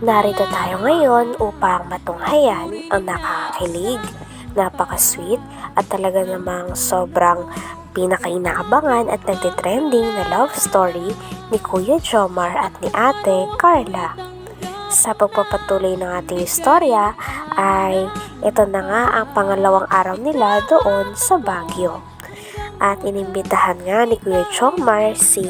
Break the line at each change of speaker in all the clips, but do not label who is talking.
Narito tayo ngayon upang matunghayan ang nakakakilig, napaka-sweet at talaga namang sobrang pinakainaabangan at nagtitrending na love story ni Kuya Jomar at ni Ate Carla. Sa pagpapatuloy ng ating istorya ay ito na nga ang pangalawang araw nila doon sa Baguio. At inimbitahan nga ni Kuya Jomar si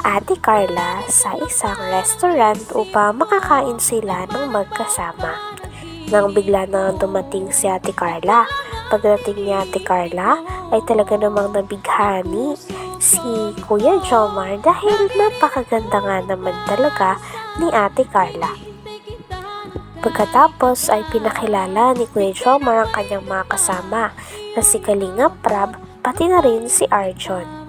Ate Carla sa isang restaurant upang makakain sila ng magkasama. Nang bigla na dumating si Ate Carla, pagdating ni Ate Carla ay talaga namang nabighani si Kuya Jomar dahil napakaganda nga naman talaga ni Ate Carla. Pagkatapos ay pinakilala ni Kuya Jomar ang kanyang mga kasama na si Kalinga Prab pati na rin si Arjon.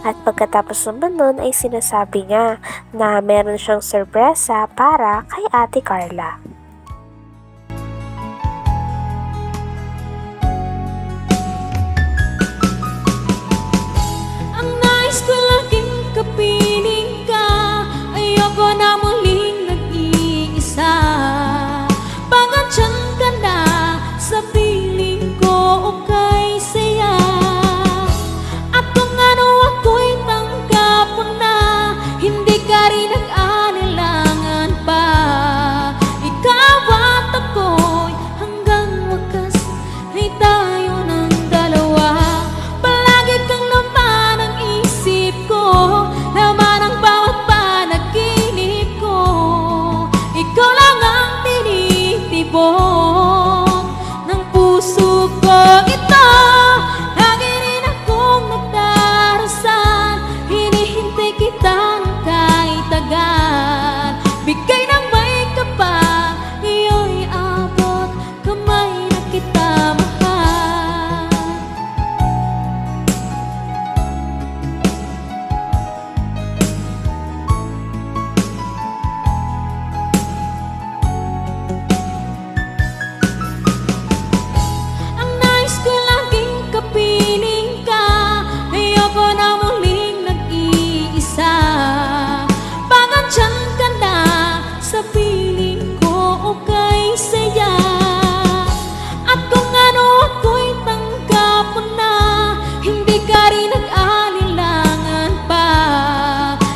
At pagkatapos naman nun ay sinasabi niya na meron siyang sorpresa para kay Ate Carla.
Ang nais ko laging kapiling ka, ayoko na muling nag-iisa. Pagandyan ka na sa piling ko, okay saya. At kung ano ako'y tanggap mo na, hindi ka rin nag-anilangan pa. Ikaw at ako'y hanggang wakas ay tayo ng dalawa. Palagi kang laman ang isip ko, laman ang bawat panaginip ko. Ikaw lang ang tinitibok ng puso ko. Ito, lagi rin akong nagdarasal, hinihintay kita ng kahit agad. Bigay ng may kapal, iyo'y abot kamay na kita mahal. Ang nais ko laging kapiling ka, ayoko na muling nag-iisa. Pagandyan ka na sa piling ko, okay saya. At kung ano ako'y tanggap mo na, hindi ka rin nag-anilangan pa.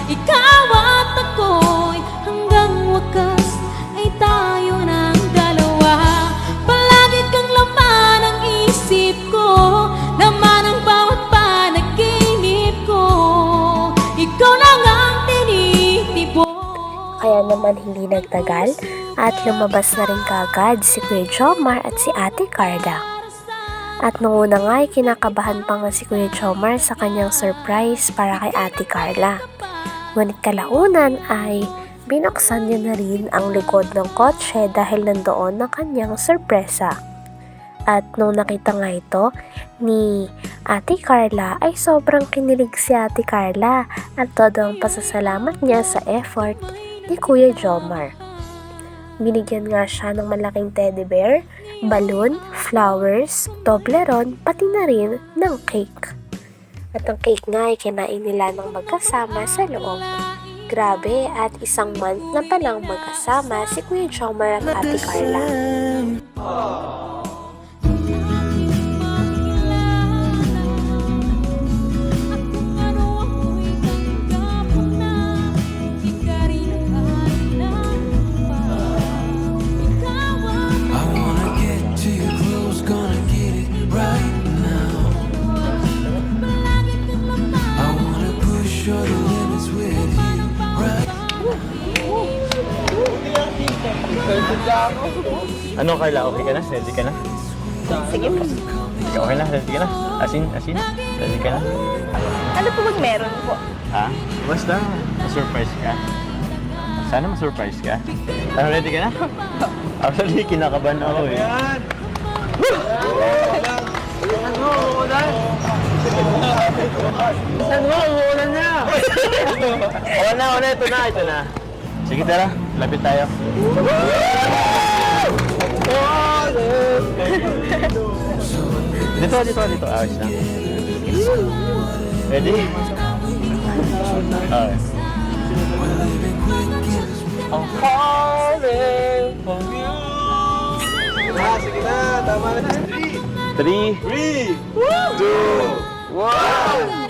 Ikaw at ako'y hanggang wakas ay tayo ng dalawa. Palagi kang laman ang isip ko, laman ang bawat panaginip ko. Ikaw lang ang tinitibok.
Kaya naman hindi nagtagal at lumabas na rin kaagad si Kuya Jomar at si Ate Carla. At nung una nga ay kinakabahan pa nga si Kuya Jomar sa kanyang surprise para kay Ate Carla. Ngunit kalaunan ay binuksan niya na rin ang likod ng kotse dahil nandoon ang kanyang sorpresa. At nung nakita nga ito ni Ate Carla ay sobrang kinilig si Ate Carla at todo ang pasasalamat niya sa effort ni Kuya Jomar. Binigyan nga siya ng malaking teddy bear, balloon, flowers, Toblerone, pati na rin ng cake. At ang cake nga ay kinain nila ng magkasama sa loob. Grabe, at isang month na palang magkasama si Kuya Jomar at Ate Carla.
I wanna get to your clothes, gonna get it right now. I wanna push all the limits with you right.
Ano Carla, okay ka na? Ready ka na?
Sige po.
Okay na? Ready ka na? Asin? Ready ka na?
Ano po bang meron po?
Ha? Basta, ma-surprise ka. Sana ma-surprise ka. Ano, ready ka na? Actually, kinakabahan ako eh. Saan mo? Uulan na! Ito na. Sige, tara. Lapit tayo. Dito. Ayos na. Ready? Okay. I'm falling 3, 2, 1.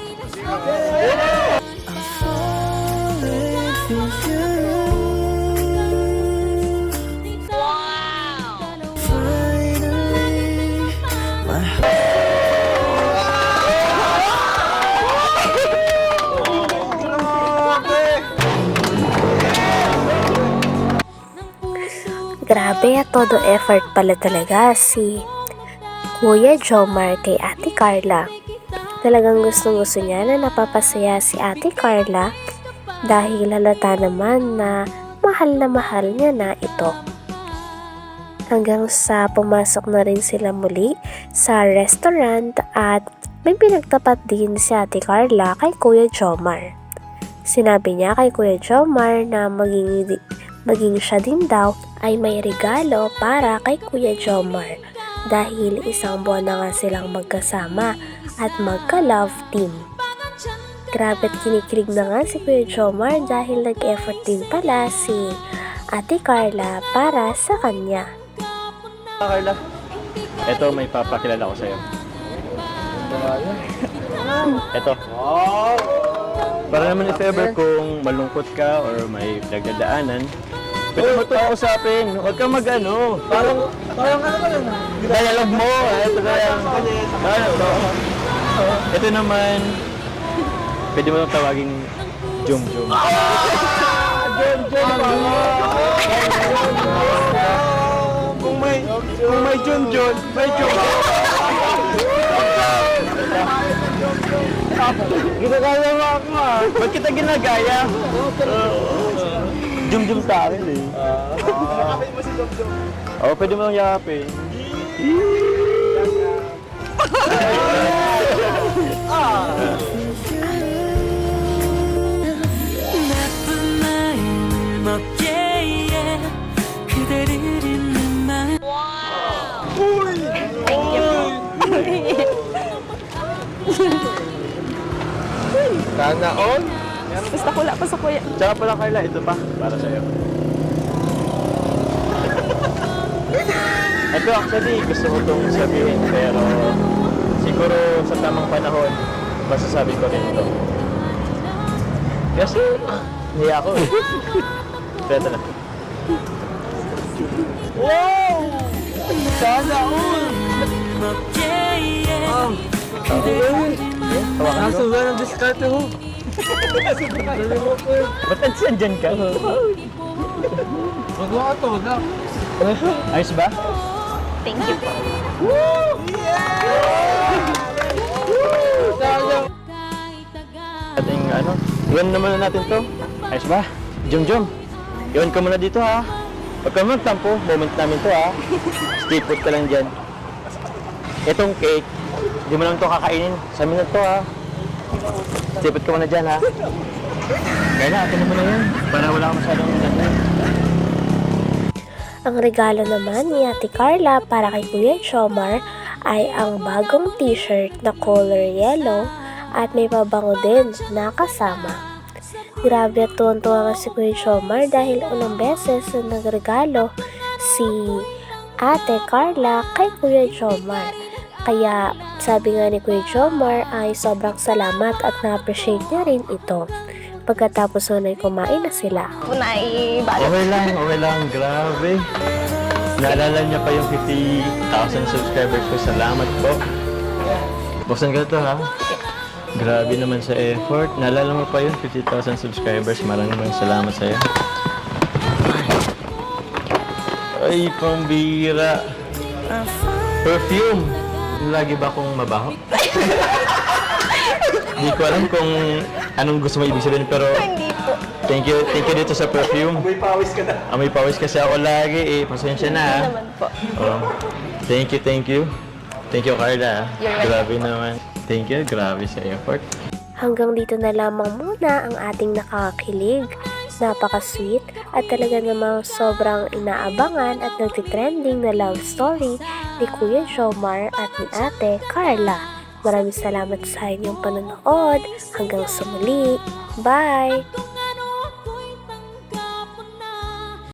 Grabe at todo effort pala talaga si Kuya Jomar kay Ate Carla. Talagang gustong-gusto niya na napapasaya si Ate Carla dahil halata naman na mahal niya na ito. Hanggang sa pumasok na rin sila muli sa restaurant at may pinagtapat din si Ate Carla kay Kuya Jomar. Sinabi niya kay Kuya Jomar na maging siya din daw ay may regalo para kay Kuya Jomar dahil isang buwan na nga silang magkasama at magka-love team. Grabe at kinikilig na nga si Kuya Jomar dahil nag-effort din pala si Ate Carla para sa kanya.
Carla, eto may papakilala ko sa'yo. Eto. Para naman if ever kung malungkot ka or may pinagdadaanan, pwede mo ito kausapin. Huwag kang mag-ano. Parang dialogue mo. Ito na yan. Ito naman, pwede mo itong tawaging Jum-Jum. Kung may Jum-Jum, may Jum-Jum. Ginagaya mo ako ah. Ba't kita ginagaya? Jum-jum sa akin eh. Yakapin mo si Jum-jum. Oo, pwede mo nang yakapin. Sana all.
Basta kula pa sa kuya.
Tsaka pala Carla, ito pa, para sa'yo. Ito actually, gusto ko itong sabihin, pero siguro sa tamang panahon, masasabi ko rin ito. Kasi, niya ako eh. Ito na. Wow! Sana all!
Kaso ba ng diskarte mo?
Ba't nandiyan ka?
Magawa ka to, wag na.
Ayos ba?
Thank you po.
Ating ano, iwan naman na natin to. Ayos ba? Jum-jum, iwan ka muna dito ha. Huwag ka magtampo, moment namin to ha. Stay put ka lang dyan. Itong cake, di mo lang to kakainin. Sa amin na to ha. Stay put ka muna dyan ha. Kaya na, atin naman na yan. Para wala ka masyadong ganda.
Ang regalo naman ni Ate Carla para kay Kuya Jomar ay ang bagong t-shirt na color yellow at may pabango din na kasama. Grabe at tuwan-tuwa nga si Kuya Jomar dahil unang beses na nagregalo si Ate Carla kay Kuya Jomar. Kaya sabi nga ni Kuya Jomar ay sobrang salamat at na-appreciate niya rin ito. Pagkatapos na kumain na sila.
Naibalot.
Okay lang, grabe. Naalala niya pa yung 50,000 subscribers ko. Salamat po. Buksan ka to ha. Grabe naman sa effort. Naalala mo pa yun, 50,000 subscribers. Maraming salamat sa'yo. Ay, pambira. Perfume. Lagi ba akong mabaho? Hindi ko alam kung anong gusto mo ibig sabihin, pero
Hindi po.
thank you dito sa perfume. Amoy pawis ka na. Amoy pawis kasi ako lagi eh. Pasensya na ha.
Naman po.
Oh. Thank you. Thank you, Carla.
You're welcome.
Grabe naman. Thank you. Grabe sa effort.
Hanggang dito na lamang muna ang ating nakakakilig, napaka-sweet at talaga namang sobrang inaabangan at nagtitrending na love story ni Kuya Jomar at ni Ate Carla. Maraming salamat sa inyong panonood. Hanggang sa muli. Bye!